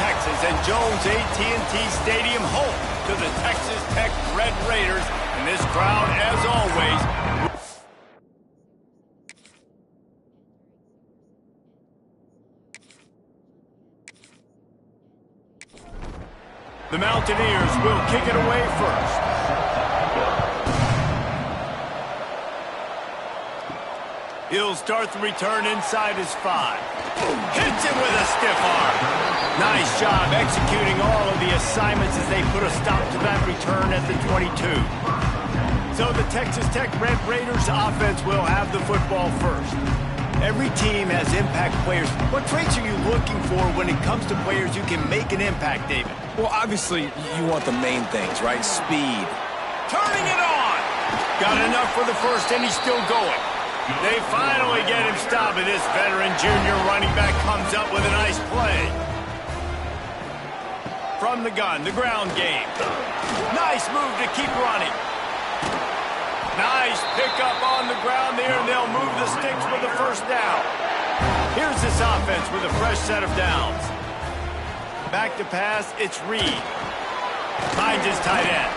Texas and Jones AT&T Stadium, home to the Texas Tech Red Raiders. And this crowd, as always, the Mountaineers will kick it away first. He'll start the return inside his 5. Hits it with a stiff arm. Nice job executing all of the assignments as they put a stop to that return at the 22. So the Texas Tech Red Raiders offense will have the football first. Every team has impact players. What traits are you looking for when it comes to players who can make an impact, David? Well, obviously, you want the main things, right? Speed. Turning it on. Got enough for the first, and he's still going. They finally get him stopped, and this veteran junior running back comes up with a nice play. From the gun, the ground game. Nice move to keep running. Nice pickup on the ground there, and they'll move the sticks with the first down. Here's this offense with a fresh set of downs. Back to pass, it's Reed. Finds his tight end.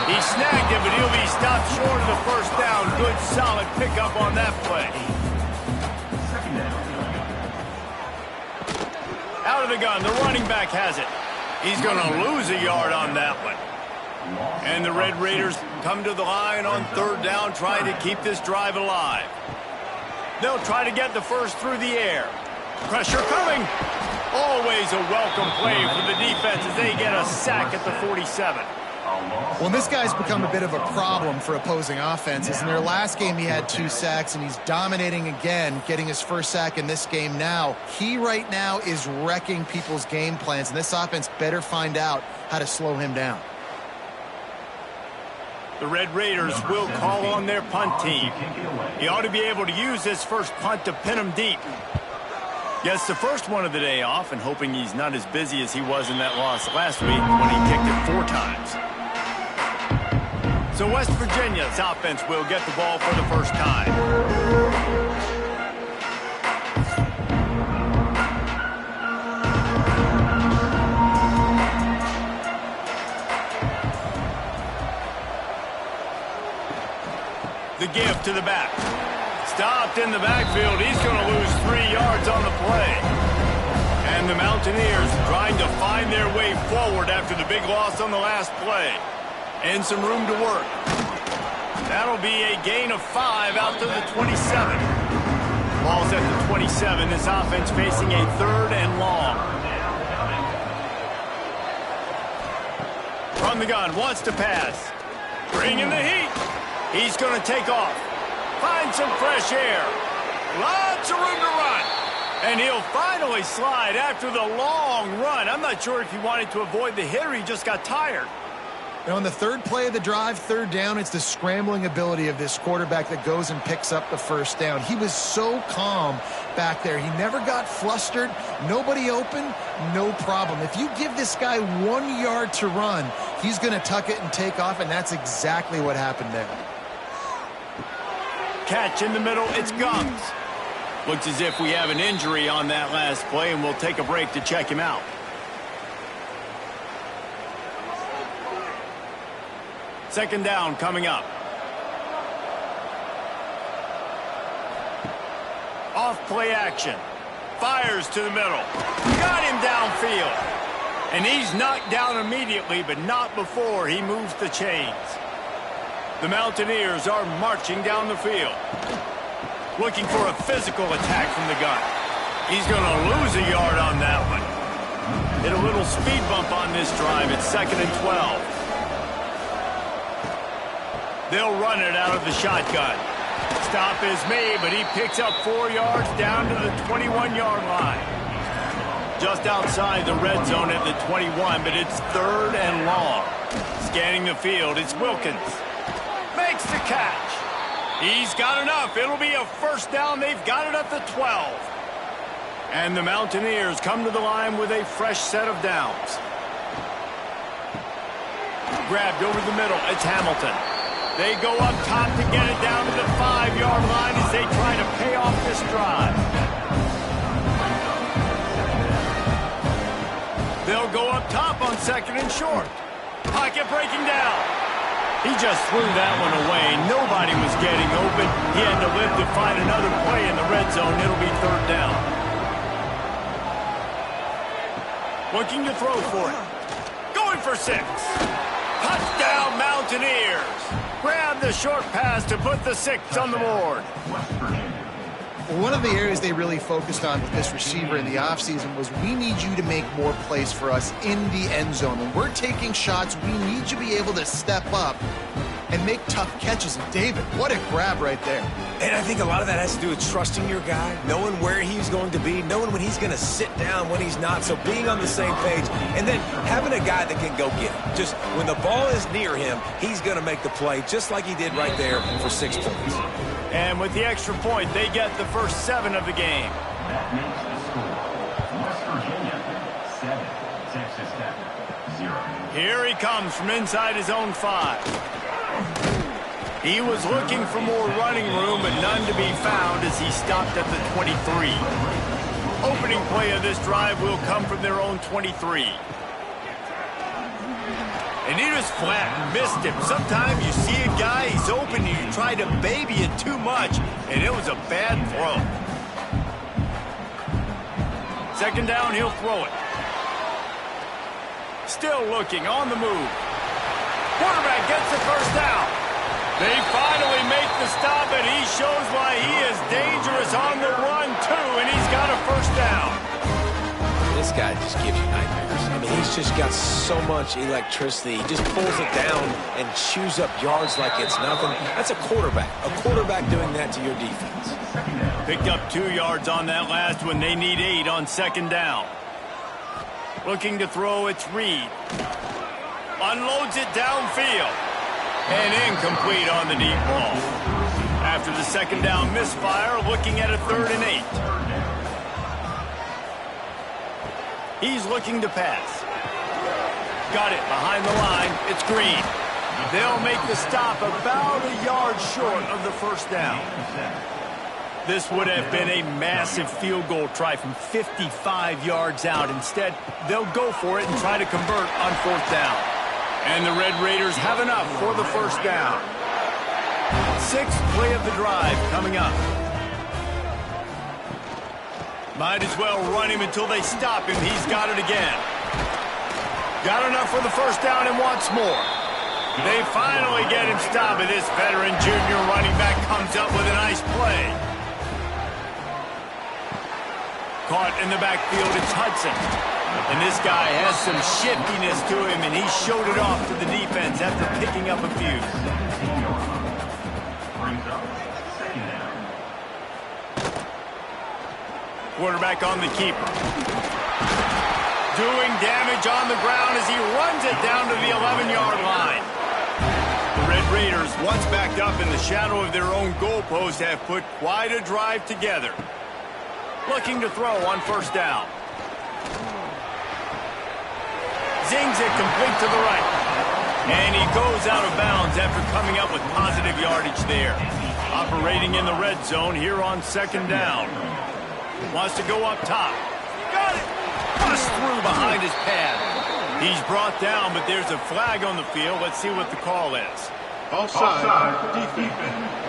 He snagged it, but he'll be stopped short of the first down. Good, solid pickup on that play. Out of the gun, the running back has it. He's going to lose a yard on that one. And the Red Raiders come to the line on third down, trying to keep this drive alive. They'll try to get the first through the air. Pressure coming. Always a welcome play for the defense as they get a sack at the 47. Well, this guy's become a bit of a problem for opposing offenses. In their last game, he had 2 sacks, and he's dominating again, getting his first sack in this game now. He right now is wrecking people's game plans, and this offense better find out how to slow him down. The Red Raiders will call on their punt team. He ought to be able to use this first punt to pin him deep. Gets the first one of the day off, and hoping he's not as busy as he was in that loss last week when he kicked it 4 times. So West Virginia's offense will get the ball for the first time. The give to the back. Stopped in the backfield. He's going to lose 3 yards on the play. And the Mountaineers trying to find their way forward after the big loss on the last play. And some room to work. That'll be a gain of 5 out to the 27. Ball's at the 27. This offense facing a 3rd and long. From the gun, wants to pass. Bringing the heat. He's going to take off. Find some fresh air. Lots of room to run. And he'll finally slide after the long run. I'm not sure if he wanted to avoid the hit or he just got tired. You know, on the 3rd play of the drive, 3rd down, it's the scrambling ability of this quarterback that goes and picks up the first down. He was so calm back there. He never got flustered. Nobody open, no problem. If you give this guy 1 yard to run, he's going to tuck it and take off, and that's exactly what happened there. Catch in the middle, it's Gums. Looks as if we have an injury on that last play, and we'll take a break to check him out. Second down coming up. Off play action. Fires to the middle. Got him downfield. And he's knocked down immediately, but not before he moves the chains. The Mountaineers are marching down the field. Looking for a physical attack from the gun. He's going to lose a yard on that one. Hit a little speed bump on this drive. It's 2nd and 12. They'll run it out of the shotgun. Stop is made, but he picks up 4 yards down to the 21-yard line. Just outside the red zone at the 21, but it's 3rd and long. Scanning the field, it's Wilkins. Makes the catch. He's got enough. It'll be a first down. They've got it at the 12. And the Mountaineers come to the line with a fresh set of downs. Grabbed over the middle. It's Hamilton. They go up top to get it down to the 5-yard line as they try to pay off this drive. They'll go up top on 2nd and short. Pocket breaking down. He just threw that one away. Nobody was getting open. He had to live to find another play in the red zone. It'll be 3rd down. Looking to throw for it. Going for 6. Touchdown, Mountaineers. Grab the short pass to put the 6 on the board. One of the areas they really focused on with this receiver in the offseason was we need you to make more plays for us in the end zone. When we're taking shots, we need you to be able to step up and make tough catches. And David, what a grab right there. And I think a lot of that has to do with trusting your guy, knowing where he's going to be, knowing when he's going to sit down, when he's not. So being on the same page, and then having a guy that can go get it. Just when the ball is near him, he's going to make the play, just like he did right there for 6 points. And with the extra point, they get the first 7 of the game. That makes the score West Virginia 7, Texas Tech 0. Here he comes from inside his own 5. He was looking for more running room, but none to be found as he stopped at the 23. Opening play of this drive will come from their own 23. And he just flat missed him. Sometimes you see a guy, he's open, and you try to baby it too much, and it was a bad throw. 2nd down, he'll throw it. Still looking, on the move. Quarterback gets the first down. They finally make the stop, and he shows why he is dangerous on the run, too, and he's got a first down. This guy just gives you nightmares. I mean, he's just got so much electricity. He just pulls it down and chews up yards like it's nothing. That's a quarterback. A quarterback doing that to your defense. Picked up 2 yards on that last one. They need 8 on 2nd down. Looking to throw, it's Reed. Unloads it downfield. And incomplete on the deep ball. After the 2nd down misfire, looking at a 3rd and 8. He's looking to pass. Got it behind the line. It's Green. They'll make the stop about a yard short of the first down. This would have been a massive field goal try from 55 yards out. Instead, they'll go for it and try to convert on 4th down. And the Red Raiders have enough for the first down. 6th play of the drive coming up. Might as well run him until they stop him. He's got it again. Got enough for the first down and wants more. They finally get him stopped, and this veteran junior running back comes up with a nice play. Caught in the backfield, it's Hudson. And this guy has some shiftiness to him, and he showed it off to the defense after picking up a few. Quarterback on the keeper. Doing damage on the ground as he runs it down to the 11-yard line. The Red Raiders, once backed up in the shadow of their own goalpost, have put quite a drive together. Looking to throw on first down. Zings it complete to the right. And he goes out of bounds after coming up with positive yardage there. Operating in the red zone here on 2nd down. Wants to go up top. Got it! Bust through behind his pad. He's brought down, but there's a flag on the field. Let's see what the call is. Offside, defense.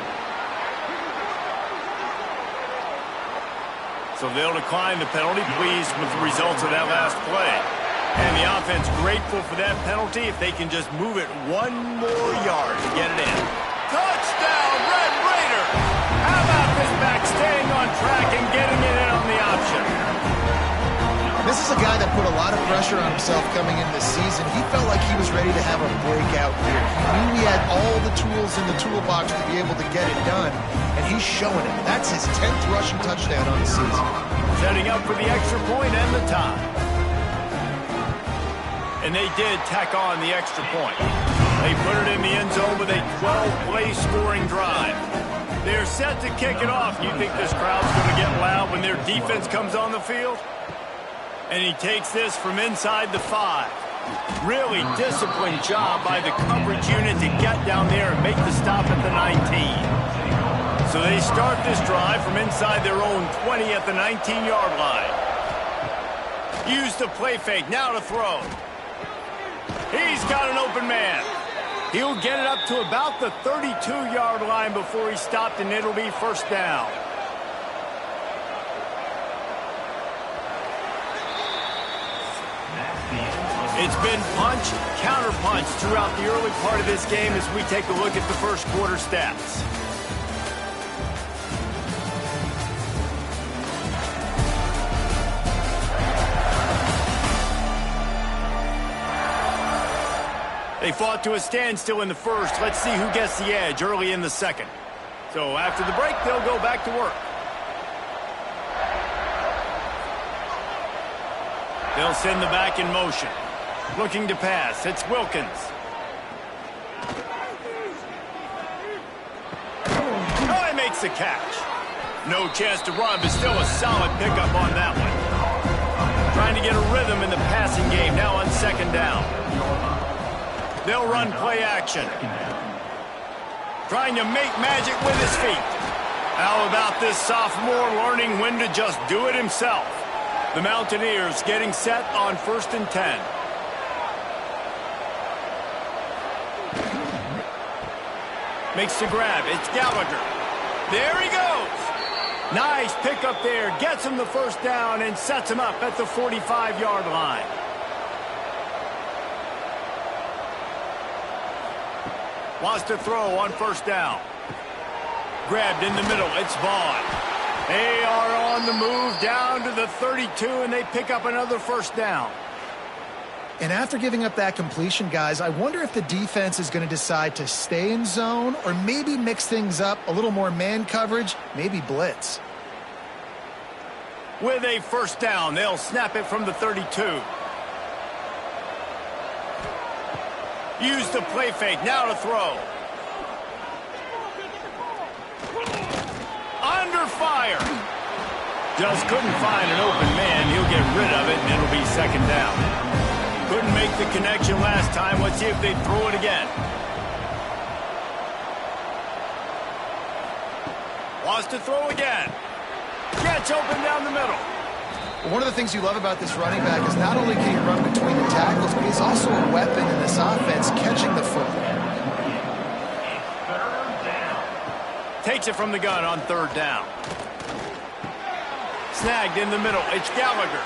So they'll decline the penalty, pleased with the results of that last play. And the offense grateful for that penalty if they can just move it 1 more yard to get it in. Touchdown, Red Raiders! How about this back staying on track and getting it in on the option? This is a guy that put a lot of pressure on himself coming into this season. He felt like he was ready to have a breakout year. He knew he had all the tools in the toolbox to be able to get it done, and he's showing it. That's his 10th rushing touchdown on the season. Setting up for the extra point and the tie. And they did tack on the extra point. They put it in the end zone with a 12-play scoring drive. They're set to kick it off. You think this crowd's going to get loud when their defense comes on the field? And he takes this from inside the 5. Really disciplined job by the coverage unit to get down there and make the stop at the 19. So they start this drive from inside their own 20 at the 19-yard line. Use the play fake, now to throw. He's got an open man. He'll get it up to about the 32-yard line before he's stopped, and it'll be first down. It's been punch, counter-punch throughout the early part of this game as we take a look at the first quarter stats. They fought to a standstill in the first. Let's see who gets the edge early in the second. So after the break, they'll go back to work. They'll send the back in motion. Looking to pass. It's Wilkins. Oh, he makes the catch. No chance to run, but still a solid pickup on that one. Trying to get a rhythm in the passing game now on second down. They'll run play action. Trying to make magic with his feet. How about this sophomore learning when to just do it himself? The Mountaineers getting set on 1st and 10. Makes the grab. It's Gallagher. There he goes. Nice pickup there. Gets him the first down and sets him up at the 45-yard line. Wants to throw on first down. Grabbed in the middle. It's Vaughn. They are on the move down to the 32, and they pick up another first down. And after giving up that completion, guys, I wonder if the defense is going to decide to stay in zone or maybe mix things up, a little more man coverage, maybe blitz. With a first down, they'll snap it from the 32. Use the play fake, now to throw. Under fire. Just couldn't find an open man. He'll get rid of it, and it'll be second down. Couldn't make the connection last time. Let's see if they throw it again. Wants to throw again. Gets open down the middle. One of the things you love about this running back is not only can he run between the tackles, but he's also a weapon in this offense, catching the football. Takes it from the gun on third down. Snagged in the middle. It's Gallagher.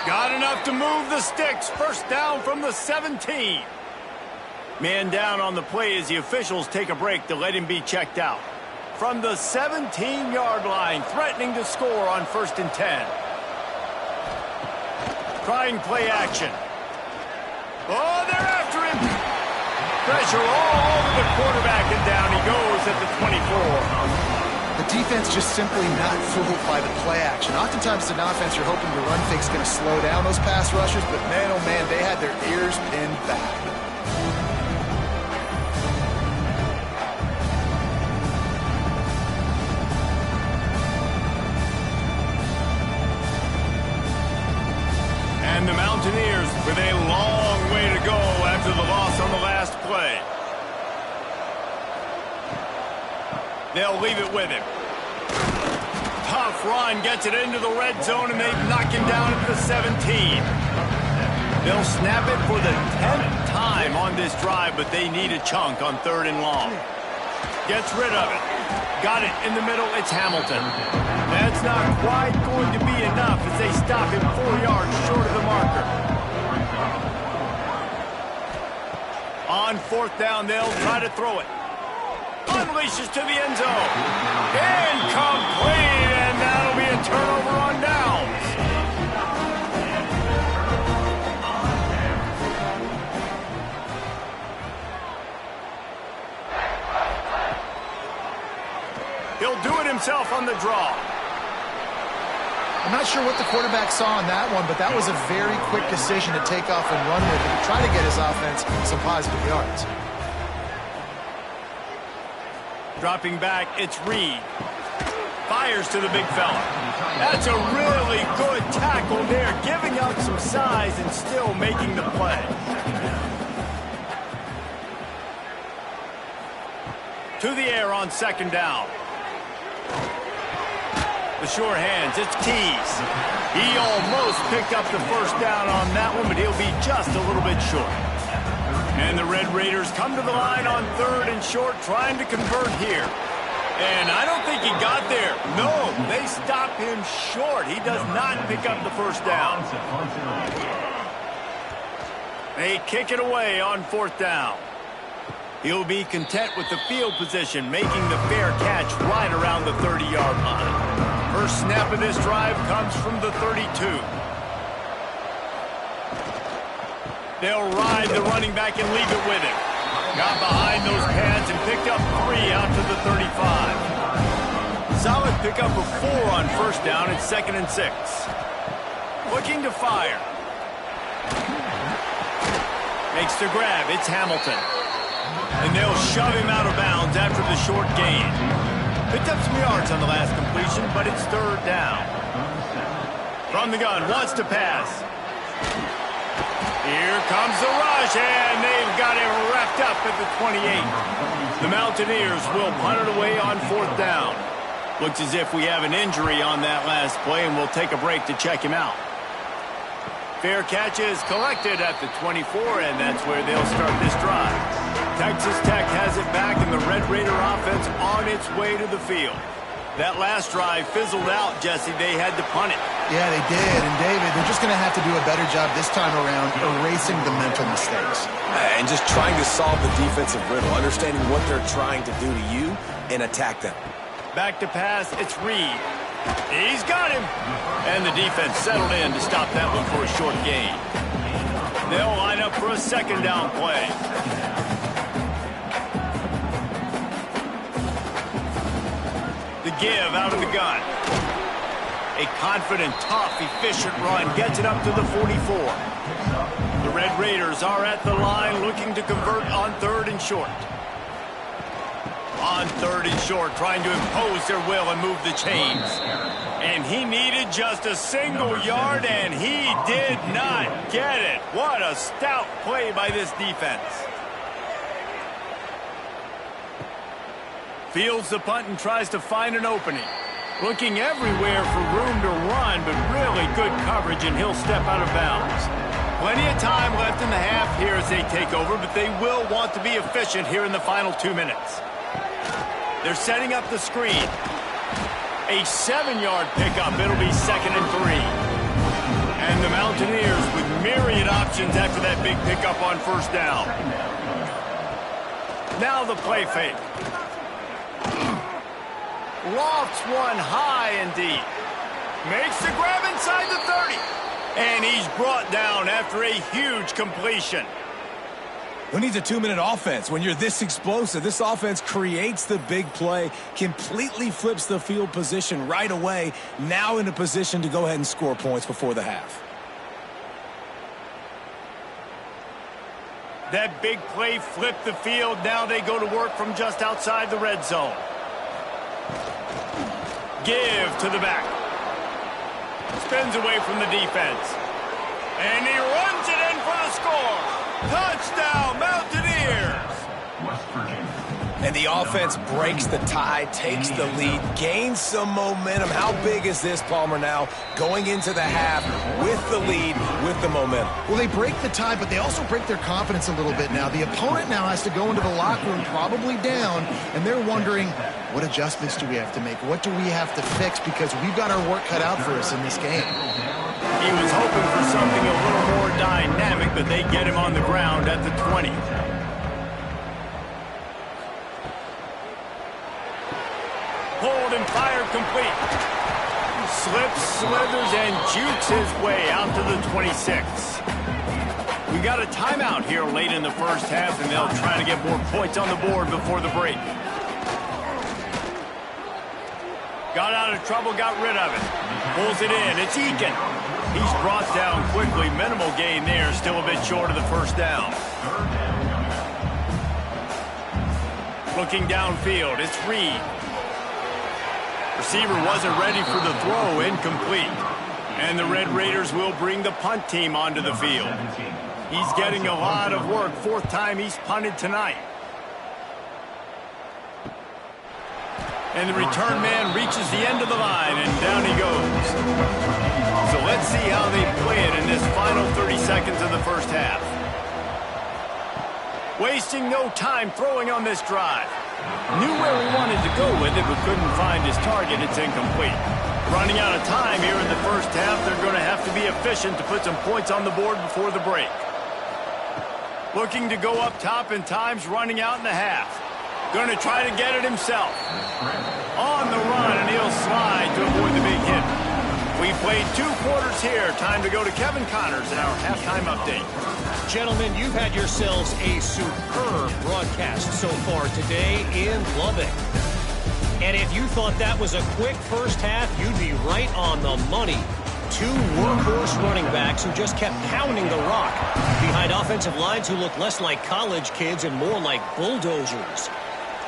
Got enough to move the sticks. First down from the 17. Man down on the play as the officials take a break to let him be checked out. From the 17-yard line, threatening to score on 1st and 10. Trying play action. Oh, they're after him. Pressure all over the quarterback, and down he goes at the 24. The defense just simply not fooled by the play action. Oftentimes, an offense you're hoping the run fake's going to slow down those pass rushers, but man, oh man, they had their ears pinned back. And the Mountaineers with a long way to go after the loss on the last play. They'll leave it with him. Tough run, gets it into the red zone, and they knock him down at the 17. They'll snap it for the 10th time on this drive, but they need a chunk on 3rd and long. Gets rid of it. Got it in the middle, it's Hamilton. That's not quite going to be enough as they stop him 4 yards short of the marker. On 4th down, they'll try to throw it. Unleashes to the end zone. Incomplete, and that'll be a turnover on downs. He'll do it himself on the draw. I'm not sure what the quarterback saw on that one, but that was a very quick decision to take off and run with it to try to get his offense some positive yards. Dropping back, it's Reed. Fires to the big fella. That's a really good tackle there, giving out some size and still making the play. To the air on 2nd down. The sure hands, it's Keys. He almost picked up the first down on that one, but he'll be just a little bit short. And the Red Raiders come to the line on 3rd and short, trying to convert here. And I don't think he got there. No, they stop him short. He does not pick up the first down. They kick it away on 4th down. He'll be content with the field position, making the fair catch right around the 30-yard line. First snap of this drive comes from the 32. They'll ride the running back and leave it with him. Got behind those pads and picked up 3 out to the 35. Solid pickup of 4 on first down and 2nd and 6. Looking to fire. Makes the grab. It's Hamilton. And they'll shove him out of bounds after the short gain. Picked up some yards on the last completion, but it's 3rd down. From the gun, wants to pass. Here comes the rush, and they've got it wrapped up at the 28. The Mountaineers will punt it away on 4th down. Looks as if we have an injury on that last play, and we'll take a break to check him out. Fair catch is collected at the 24, and that's where they'll start this drive. Texas Tech has it back, and the Red Raider offense on its way to the field. That last drive fizzled out, Jesse. They had to punt it. Yeah, they did. And, David, they're just going to have to do a better job this time around erasing the mental mistakes. And just trying to solve the defensive riddle, understanding what they're trying to do to you and attack them. Back to pass, it's Reed. He's got him. And the defense settled in to stop that one for a short gain. They'll line up for a 2nd down play. The give out of the gun. A confident, tough, efficient run gets it up to the 44. The Red Raiders are at the line looking to convert on 3rd and short. On 3rd and short, trying to impose their will and move the chains. And he needed just a single yard, and he did not get it. What a stout play by this defense. Fields the punt and tries to find an opening. Looking everywhere for room to run, but really good coverage, and he'll step out of bounds. Plenty of time left in the half here as they take over, but they will want to be efficient here in the final 2 minutes. They're setting up the screen. A 7-yard pickup. It'll be 2nd and 3. And the Mountaineers with myriad options after that big pickup on first down. Now the play fake. Lofts one high and deep. Makes the grab inside the 30. And he's brought down after a huge completion. Who needs a 2-minute offense when you're this explosive? This offense creates the big play, completely flips the field position right away, now in a position to go ahead and score points before the half. That big play flipped the field. Now they go to work from just outside the red zone. Give to the back. Spins away from the defense. And he runs it in for the score. Touchdown, Mountaineers! West Virginia. And the offense breaks the tie, takes the lead, gains some momentum. How big is this, Palmer, now going into the half with the lead, with the momentum? Well, they break the tie, but they also break their confidence a little bit now. The opponent now has to go into the locker room probably down, and they're wondering, what adjustments do we have to make? What do we have to fix? Because we've got our work cut out for us in this game. He was hoping for something a little more dynamic, but they get him on the ground at the 20. Pulled and fired complete. Slips, slithers, and jukes his way out to the 26. We got a timeout here late in the first half, and they'll try to get more points on the board before the break. Got out of trouble, got rid of it. Pulls it in. It's Eakin. He's brought down quickly. Minimal gain there. Still a bit short of the first down. Looking downfield. It's Reed. Receiver wasn't ready for the throw. Incomplete. And the Red Raiders will bring the punt team onto the field. He's getting a lot of work. 4th time he's punted tonight. And the return man reaches the end of the line, and down he goes. So let's see how they play it in this final 30 seconds of the first half. Wasting no time throwing on this drive. Knew where he wanted to go with it, but couldn't find his target. It's incomplete. Running out of time here in the first half, they're going to have to be efficient to put some points on the board before the break. Looking to go up top, and time's running out in the half. Going to try to get it himself. On the run, and he'll slide to avoid the big hit. We played 2 quarters here. Time to go to Kevin Connors in our halftime update. Gentlemen, you've had yourselves a superb broadcast so far today in Lubbock. And if you thought that was a quick first half, you'd be right on the money. 2 workhorse running backs who just kept pounding the rock behind offensive lines who look less like college kids and more like bulldozers.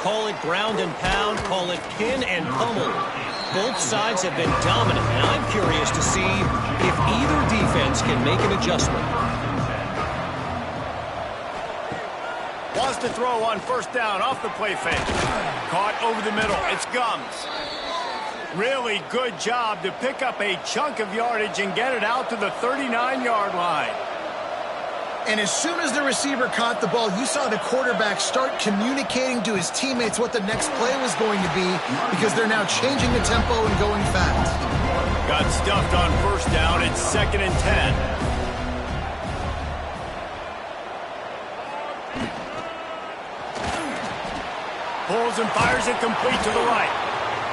Call it ground and pound, call it pin and pummel. Both sides have been dominant, and I'm curious to see if either defense can make an adjustment. Wants to throw on first down off the play fake. Caught over the middle. It's Gums. Really good job to pick up a chunk of yardage and get it out to the 39-yard line. And as soon as the receiver caught the ball, you saw the quarterback start communicating to his teammates what the next play was going to be because they're now changing the tempo and going fast. Got stuffed on first down. It's 2nd and 10. Pulls and fires it complete to the right.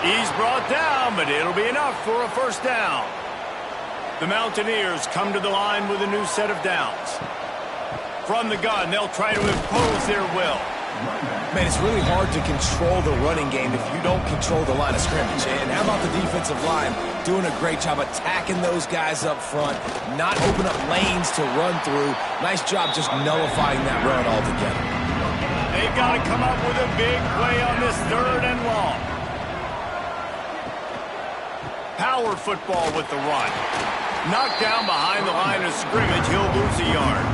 He's brought down, but it'll be enough for a first down. The Mountaineers come to the line with a new set of downs. From the gun, they'll try to impose their will. Man, it's really hard to control the running game if you don't control the line of scrimmage. And how about the defensive line doing a great job attacking those guys up front, not open up lanes to run through. Nice job just nullifying that run altogether. They've got to come up with a big play on this 3rd and long. Power football with the run. Knocked down behind the line of scrimmage, he'll lose a yard.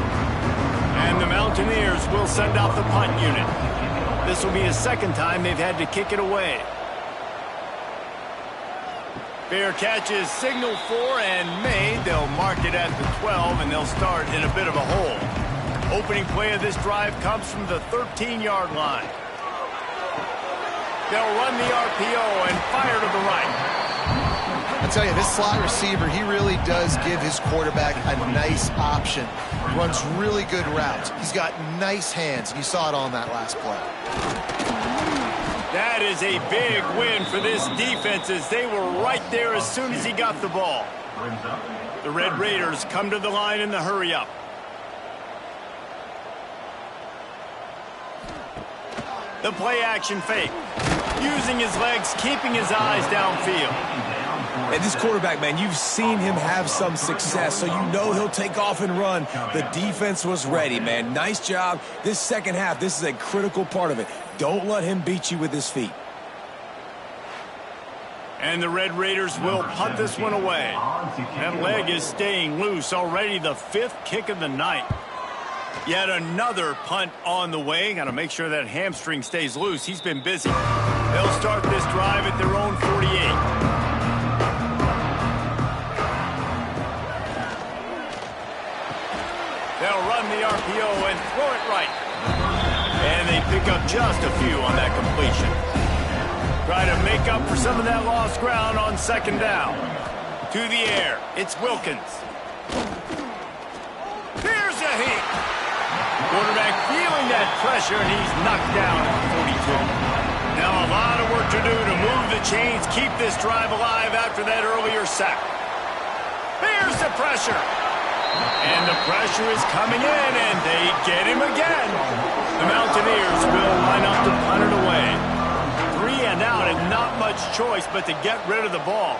And the Mountaineers will send out the punt unit. This will be the 2nd time they've had to kick it away. Fair catch is signaled for and made. They'll mark it at the 12, and they'll start in a bit of a hole. Opening play of this drive comes from the 13-yard line. They'll run the RPO and fire to the right. I tell you, this slot receiver, he really does give his quarterback a nice option. Runs really good routes. He's got nice hands. You saw it on that last play. That is a big win for this defense as they were right there as soon as he got the ball. The Red Raiders come to the line in the hurry-up. The play-action fake. Using his legs, keeping his eyes downfield. And this quarterback, man, you've seen him have some success, so you know he'll take off and run. The defense was ready, man. Nice job. This second half, this is a critical part of it. Don't let him beat you with his feet. And the Red Raiders will punt this one away. That leg is staying loose. Already the 5th kick of the night. Yet another punt on the way. Got to make sure that hamstring stays loose. He's been busy. They'll start this drive at their own 48. They'll run the RPO and throw it right. And they pick up just a few on that completion. Try to make up for some of that lost ground on 2nd down. To the air, it's Wilkins. Here's a hit. Quarterback feeling that pressure, and he's knocked down at the 42. Now a lot of work to do to move the chains, keep this drive alive after that earlier sack. Here's the pressure. And the pressure is coming in, and they get him again. The Mountaineers will line up to punt it away. 3 and out, and not much choice but to get rid of the ball.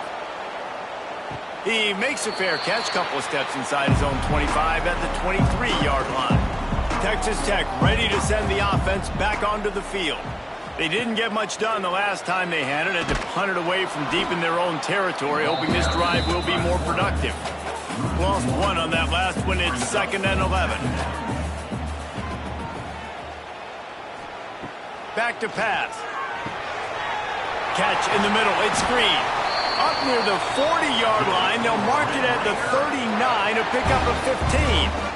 He makes a fair catch, couple of steps inside his own 25 at the 23-yard line. Texas Tech ready to send the offense back onto the field. They didn't get much done the last time they had it. Had to punt it away from deep in their own territory, hoping this drive will be more productive. Lost 1 on that last one. It's 2nd and 11. Back to pass. Catch in the middle. It's Green. Up near the 40-yard line. They'll mark it at the 39 to pick up a 15.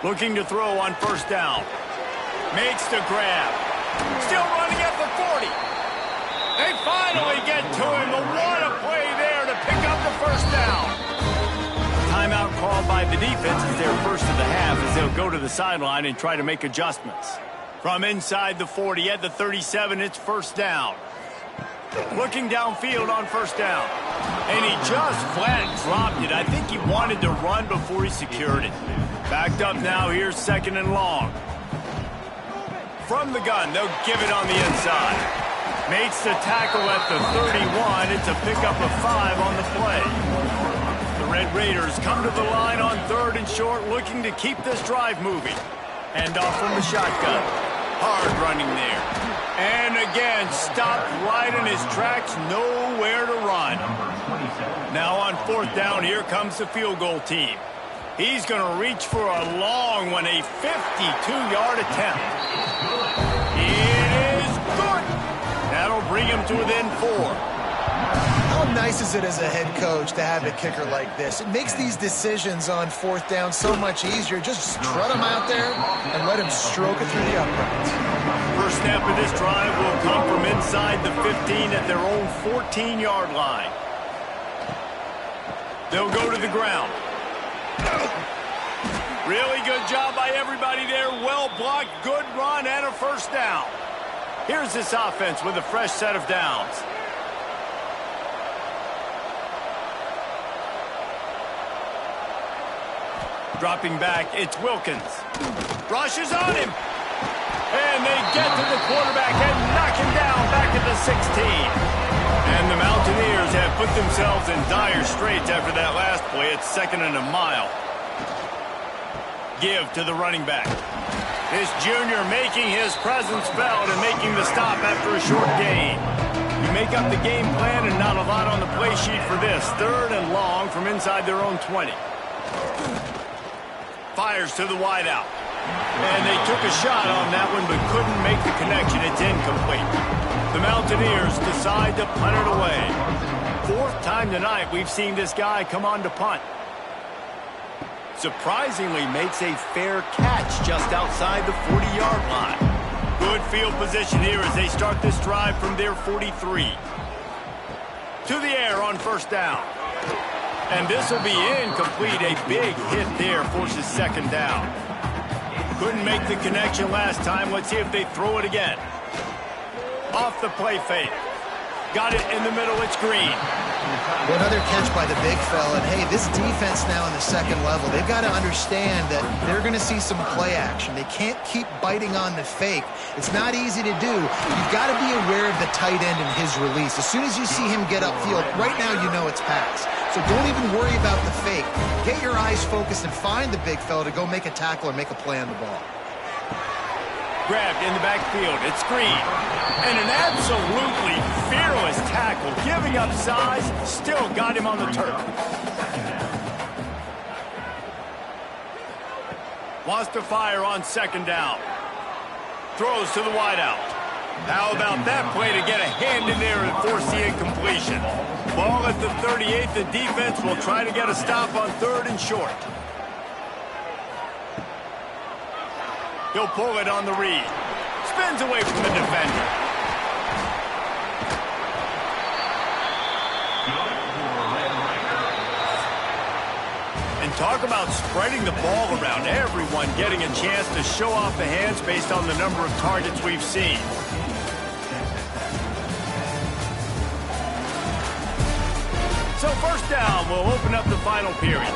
Looking to throw on first down. Makes the grab. Still running at the 40. They finally get to him. But what a play there to pick up the first down. Timeout called by the defense is their first of the half as they'll go to the sideline and try to make adjustments. From inside the 40 at the 37, it's first down. Looking downfield on first down. And he just flat dropped it. I think he wanted to run before he secured it. Backed up now, here's second and long. From the gun, they'll give it on the inside. Makes the tackle at the 31. It's a pickup of 5 on the play. The Red Raiders come to the line on third and short, looking to keep this drive moving. Hand off from the shotgun. Hard running there. And again, stopped right in his tracks, nowhere to run. Now on fourth down, here comes the field goal team. He's going to reach for a long one, a 52-yard attempt. It is good. That'll bring him to within 4. How nice is it as a head coach to have a kicker like this? It makes these decisions on fourth down so much easier. Just strut him out there and let him stroke it through the uprights. First snap of this drive will come from inside the 15 at their own 14-yard line. They'll go to the ground. Really good job by everybody there. Well blocked, good run, and a first down. Here's this offense with a fresh set of downs. Dropping back, it's Wilkins. Rushes on him. And they get to the quarterback and knock him down back at the 16. And the Mountaineers have put themselves in dire straits after that last play. It's second and a mile. Give to the running back. This junior making his presence felt and making the stop after a short gain. You make up the game plan and not a lot on the play sheet for this. Third and long from inside their own 20. Fires to the wideout. And they took a shot on that one but couldn't make the connection. It's incomplete. The Mountaineers decide to punt it away. Fourth time tonight we've seen this guy come on to punt. Surprisingly makes a fair catch just outside the 40-yard line. Good field position here as they start this drive from their 43. To the air on first down. And this will be incomplete. A big hit there forces second down. Couldn't make the connection last time. Let's see if they throw it again. Off the play fake. Got it in the middle. It's Green. Well, another catch by the big fella. And, hey, this defense now in the second level, they've got to understand that they're going to see some play action. They can't keep biting on the fake. It's not easy to do. You've got to be aware of the tight end and his release. As soon as you see him get upfield, right now you know it's pass. So don't even worry about the fake. Get your eyes focused and find the big fella to go make a tackle or make a play on the ball. Grabbed in the backfield. It's Green. And an absolutely fearless tackle. Giving up size. Still got him on the turf. Wants to fire on second down. Throws to the wideout. How about that play to get a hand in there and force the incompletion? Ball at the 38. The defense will try to get a stop on third and short. He'll pull it on the read. Spins away from the defender. And talk about spreading the ball around. Everyone getting a chance to show off the hands based on the number of targets we've seen. So first down will open up the final period.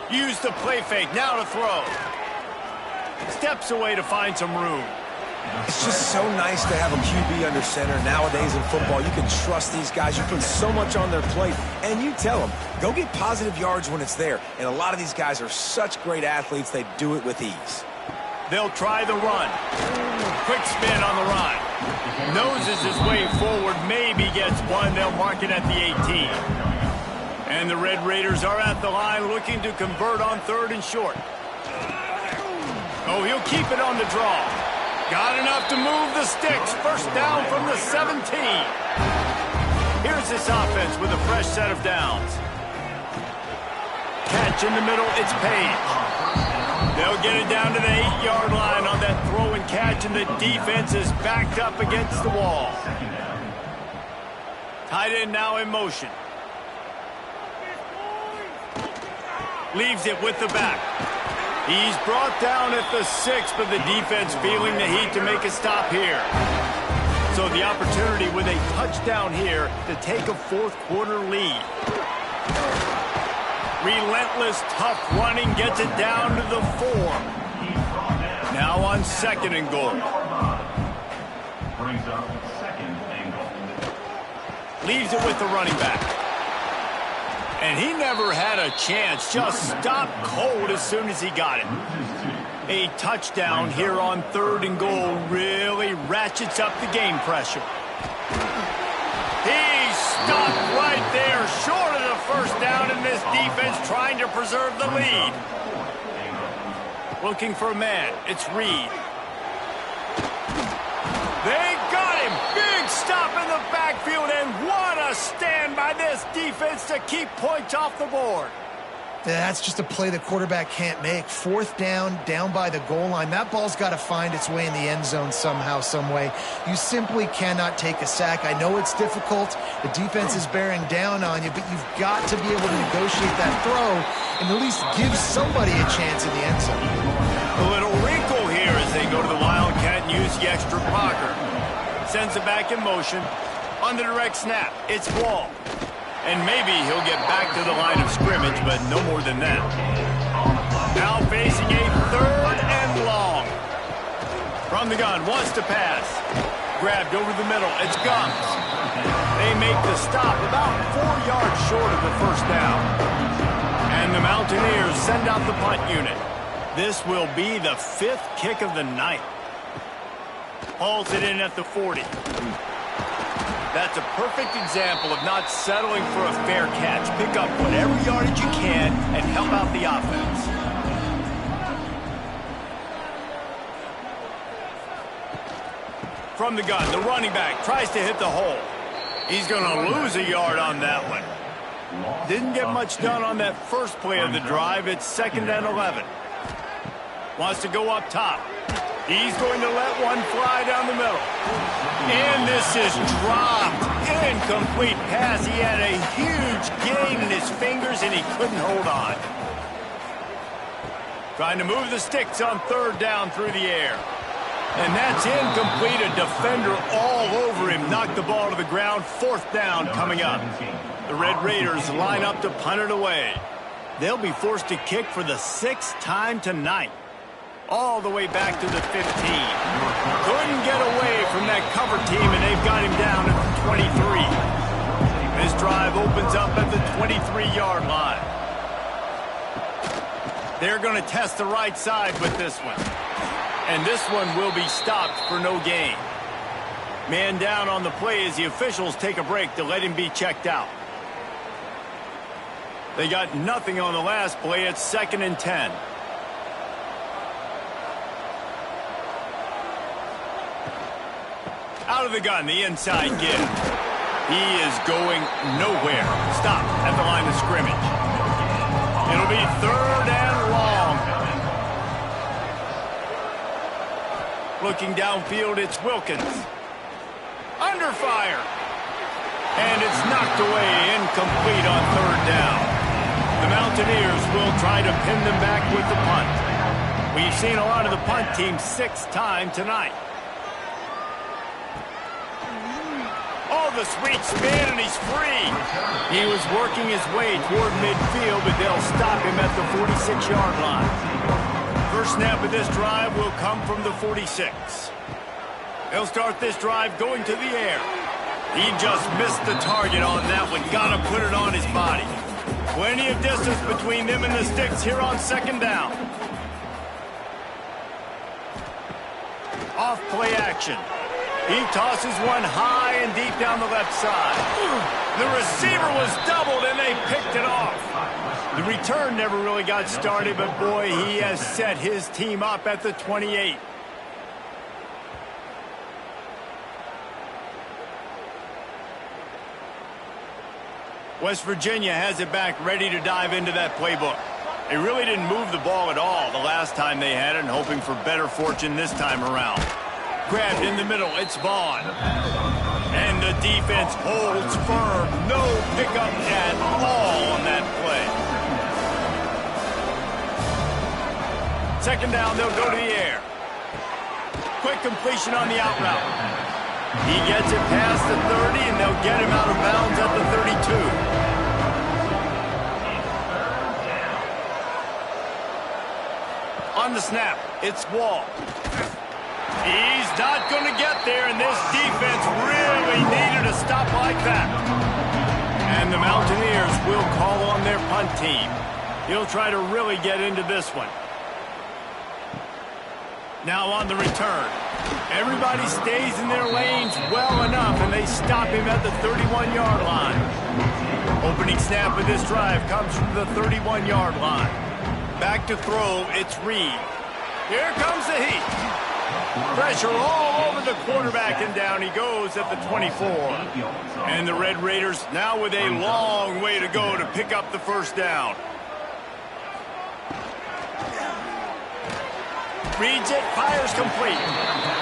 Use the play fake, now to throw. Steps away to find some room. It's just so nice to have a QB under center. Nowadays in football, you can trust these guys. You put so much on their plate, and you tell them, go get positive yards when it's there. And a lot of these guys are such great athletes, they do it with ease. They'll try the run. Quick spin on the run. Noses his way forward, maybe gets one. They'll mark it at the 18. And the Red Raiders are at the line looking to convert on 3rd and short. Oh, he'll keep it on the draw. Got enough to move the sticks. First down from the 17. Here's this offense with a fresh set of downs. Catch in the middle, it's Page. They'll get it down to the 8-yard line on that throw and catch, and the defense is backed up against the wall. Tight end now in motion. Leaves it with the back. He's brought down at the 6, but the defense feeling the heat to make a stop here. So the opportunity with a touchdown here to take a 4th quarter lead. Relentless, tough running gets it down to the 4. Now on 2nd and goal. Brings up 2nd and goal. Leaves it with the running back. And he never had a chance, just stopped cold as soon as he got it. A touchdown here on 3rd and goal really ratchets up the game pressure. He stopped right there, short of the first down, and this defense trying to preserve the lead. Looking for a man, it's Reed. They got him! Big stop in the backfield, and what a stand by this defense to keep points off the board. That's just a play the quarterback can't make. 4th down, down by the goal line. That ball's got to find its way in the end zone somehow, some way. You simply cannot take a sack. I know it's difficult. The defense is bearing down on you, but you've got to be able to negotiate that throw and at least give somebody a chance in the end zone. A little wrinkle here as they go to the Wildcat and use the extra blocker. Sends it back in motion. On the direct snap, it's Wall. And maybe he'll get back to the line of scrimmage, but no more than that. Now facing a 3rd and long. From the gun, wants to pass. Grabbed over the middle, it's Gums. They make the stop about 4 yards short of the first down. And the Mountaineers send out the punt unit. This will be the 5th kick of the night. Hauls it in at the 40. That's a perfect example of not settling for a fair catch. Pick up whatever yardage you can and help out the offense. From the gun, the running back tries to hit the hole. He's going to lose a yard on that one. Didn't get much done on that first play of the drive. It's 2nd and 11. Wants to go up top. He's going to let one fly down the middle. And this is dropped. Incomplete pass. He had a huge gain in his fingers, and he couldn't hold on. Trying to move the sticks on 3rd down through the air. And that's incomplete. A defender all over him. Knocked the ball to the ground. 4th down coming up. The Red Raiders line up to punt it away. They'll be forced to kick for the 6th time tonight. All the way back to the 15. Couldn't get away from that cover team, and they've got him down at the 23. This drive opens up at the 23-yard line. They're going to test the right side with this one. And this one will be stopped for no gain. Man down on the play as the officials take a break to let him be checked out. They got nothing on the last play. It's 2nd and 10. Out of the gun, the inside give. He is going nowhere. Stop at the line of scrimmage. It'll be 3rd and long. Looking downfield, it's Wilkins. Under fire. And it's knocked away, incomplete on 3rd down. The Mountaineers will try to pin them back with the punt. We've seen a lot of the punt team 6th time tonight. Oh, the sweet spin, and he's free. He was working his way toward midfield, but they'll stop him at the 46-yard line. First snap of this drive will come from the 46. They'll start this drive going to the air. He just missed the target on that one. Got to put it on his body. Plenty of distance between them and the sticks here on 2nd down. Off play action. He tosses one high and deep down the left side. The receiver was doubled, and they picked it off. The return never really got started, but boy, he has set his team up at the 28. West Virginia has it back, ready to dive into that playbook. They really didn't move the ball at all the last time they had it, and hoping for better fortune this time around. Grabbed in the middle, it's Vaughn. And the defense holds firm. No pickup at all on that play. Second down, they'll go to the air. Quick completion on the out route. He gets it past the 30, and they'll get him out of bounds at the 32. On the snap, it's Wall. He's not going to get there, and this defense really needed a stop like that. And the Mountaineers will call on their punt team. He'll try to really get into this one. Now on the return. Everybody stays in their lanes well enough, and they stop him at the 31-yard line. Opening snap of this drive comes from the 31-yard line. Back to throw, it's Reed. Here comes the heat. Pressure all over the quarterback, and down he goes at the 24. And the Red Raiders now with a long way to go to pick up the first down. Reads it, fires complete.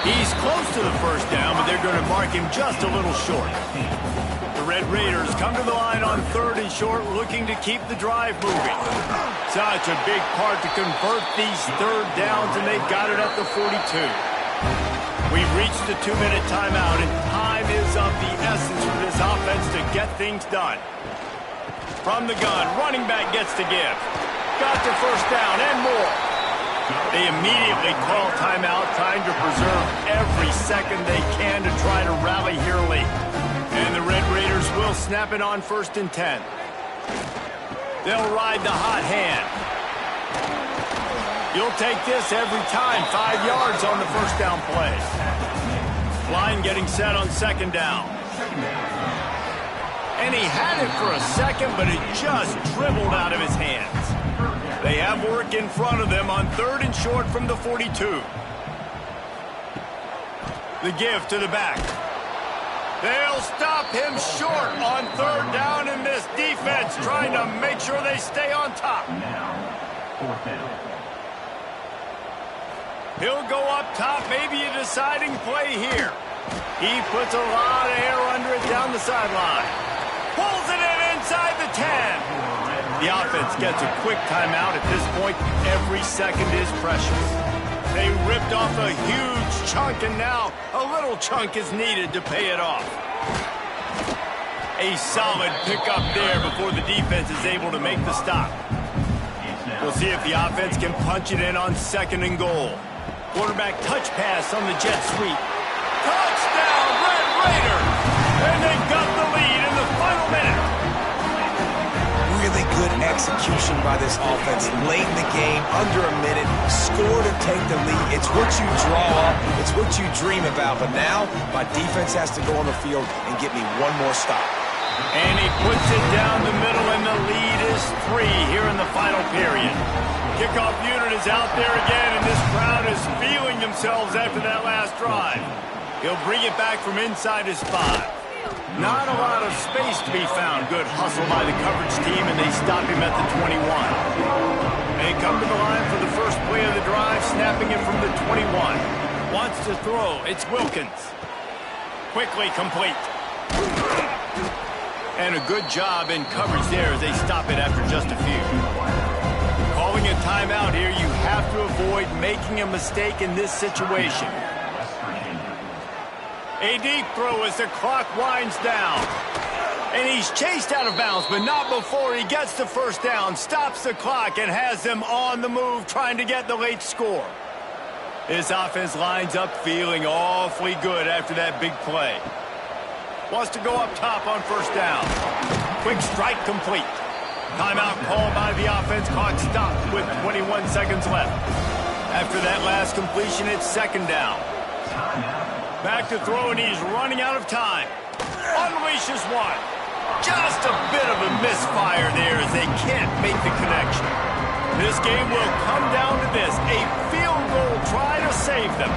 He's close to the first down, but they're going to mark him just a little short. The Red Raiders come to the line on 3rd and short, looking to keep the drive moving. Such a big part to convert these 3rd downs, and they've got it at the 42. We've reached the 2-minute timeout, and time is of the essence for this offense to get things done. From the gun, running back gets to give. Got the first down and more. They immediately call timeout, trying to preserve every second they can to try to rally here late. And the Red Raiders will snap it on 1st and 10. They'll ride the hot hand. You'll take this every time. 5 yards on the first down play. Line getting set on 2nd down. And he had it for a second, but it just dribbled out of his hands. They have work in front of them on 3rd and short from the 42. The give to the back. They'll stop him short on 3rd down, and this defense trying to make sure they stay on top. Now, 4th down. He'll go up top, maybe a deciding play here. He puts a lot of air under it down the sideline. Pulls it in inside the 10. The offense gets a quick timeout at this point. Every second is precious. They ripped off a huge chunk, and now a little chunk is needed to pay it off. A solid pickup there before the defense is able to make the stop. We'll see if the offense can punch it in on 2nd and goal. Quarterback touch pass on the jet sweep. Touchdown, Red Raiders! And they've got the lead in the final minute. Really good execution by this offense. Late in the game, under a minute, score to take the lead. It's what you draw up. It's what you dream about. But now, my defense has to go on the field and get me one more stop. And he puts it down the middle, and the lead is 3 here in the final period. Kickoff unit is out there again, and this crowd is feeling themselves after that last drive. He'll bring it back from inside his 5. Not a lot of space to be found. Good hustle by the coverage team, and they stop him at the 21. They come to the line for the first play of the drive, snapping it from the 21. Wants to throw. It's Wilkins. Quickly complete. And a good job in coverage there as they stop it after just a few. Calling a timeout here, you have to avoid making a mistake in this situation. A deep throw as the clock winds down. And he's chased out of bounds, but not before he gets the first down, stops the clock, and has them on the move trying to get the late score. This offense lines up feeling awfully good after that big play. Wants to go up top on first down. Quick strike complete. Timeout called by the offense. Clock stopped with 21 seconds left. After that last completion, it's 2nd down. Timeout. Back to throw, and he's running out of time. Unleashes one. Just a bit of a misfire there as they can't make the connection. This game will come down to this, a field goal try to save them.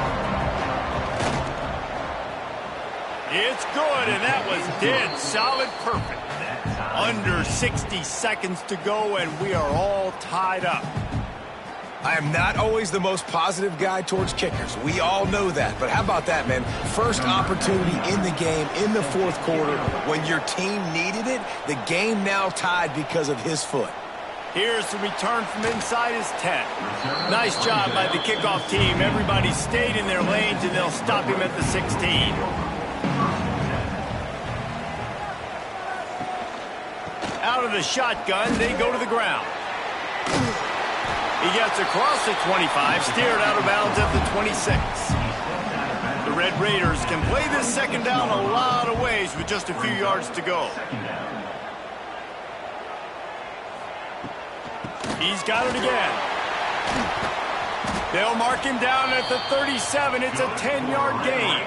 It's good, and that was dead solid perfect. Under 60 seconds to go, and we are all tied up. I am not always the most positive guy towards kickers. We all know that. But how about that, man? First opportunity in the game, in the fourth quarter, when your team needed it, the game now tied because of his foot. Here's the return from inside his 10. Nice job by the kickoff team. Everybody stayed in their lanes, and they'll stop him at the 16. Out of the shotgun, they go to the ground. He gets across the 25, steered out of bounds at the 26. The Red Raiders can play this second down a lot of ways with just a few yards to go. He's got it again. They'll mark him down at the 37. It's a 10-yard gain.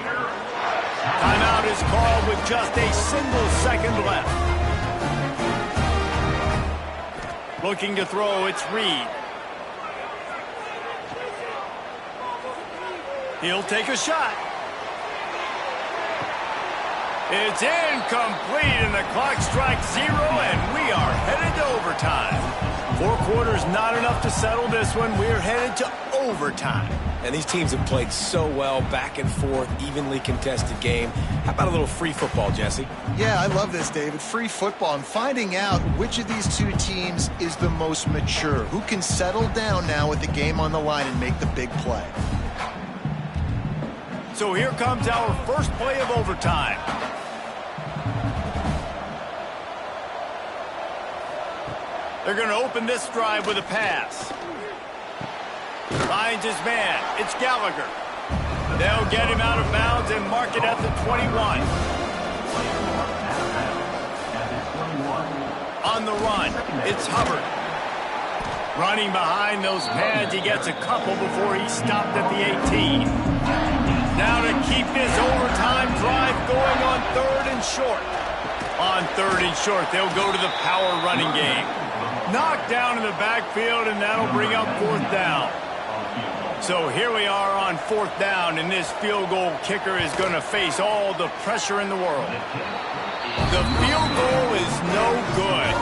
Timeout is called with just a single second left. Looking to throw, it's Reed. He'll take a shot. It's incomplete, and the clock strikes 0, and we are headed to overtime. 4 quarters not enough to settle this one. We're headed to overtime. And these teams have played so well, back and forth, evenly contested game. How about a little free football, Jesse? Yeah, I love this, David. Free football. I'm finding out which of these two teams is the most mature. Who can settle down now with the game on the line and make the big play. So here comes our first play of overtime. They're going to open this drive with a pass. Finds his man. It's Gallagher. They'll get him out of bounds and mark it at the 21. On the run, it's Hubbard. Running behind those pads, he gets a couple before he stopped at the 18. Now to keep this overtime drive going on 3rd and short. On 3rd and short, they'll go to the power running game. Knocked down in the backfield, and that'll bring up 4th down. So here we are on 4th down, and this field goal kicker is going to face all the pressure in the world. The field goal is no good.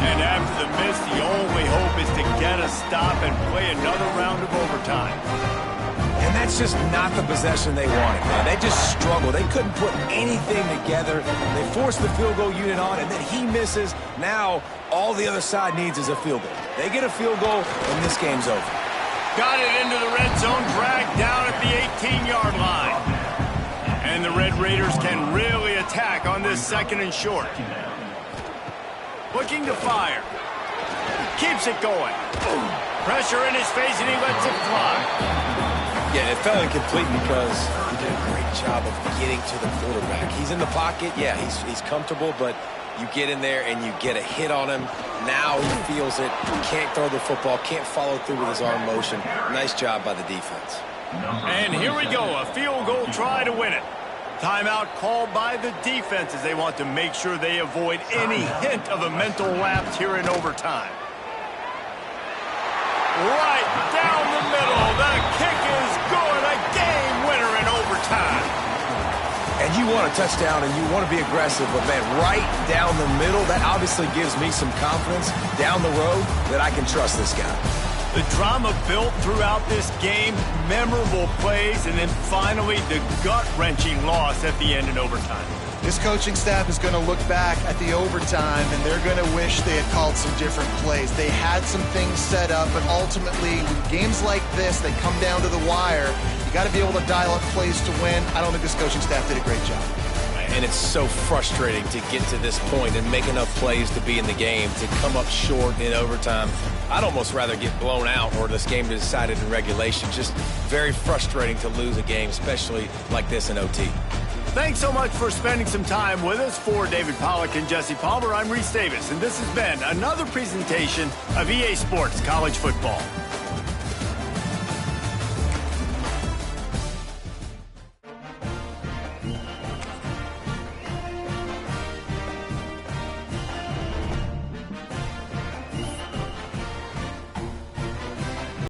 And after the miss, the only hope is to get a stop and play another round of overtime. And that's just not the possession they wanted, man. They just struggled. They couldn't put anything together. They forced the field goal unit on, and then he misses. Now all the other side needs is a field goal. They get a field goal, and this game's over. Got it into the red zone, dragged down at the 18-yard line. And the Red Raiders can really attack on this 2nd and short. Looking to fire. Keeps it going. Pressure in his face, and he lets it fly. Yeah, it fell incomplete because he did a great job of getting to the quarterback. He's in the pocket. Yeah, he's comfortable, but you get in there and you get a hit on him. Now he feels it. Can't throw the football. Can't follow through with his arm motion. Nice job by the defense. And here we go. A field goal try to win it. Timeout called by the defense as they want to make sure they avoid any hint of a mental lapse here in overtime. Right down the middle. The kick is good. A game winner in overtime. And you want a touchdown and you want to be aggressive, but, man, right down the middle, that obviously gives me some confidence down the road that I can trust this guy. The drama built throughout this game, memorable plays, and then finally the gut-wrenching loss at the end in overtime. This coaching staff is going to look back at the overtime, and they're going to wish they had called some different plays. They had some things set up, but ultimately, with games like this, they come down to the wire. You got to be able to dial up plays to win. I don't think this coaching staff did a great job. And it's so frustrating to get to this point and make enough plays to be in the game, to come up short in overtime. I'd almost rather get blown out or this game decided in regulation. Just very frustrating to lose a game, especially like this in OT. Thanks so much for spending some time with us. For David Pollack and Jesse Palmer, I'm Reese Davis, and this has been another presentation of EA Sports College Football.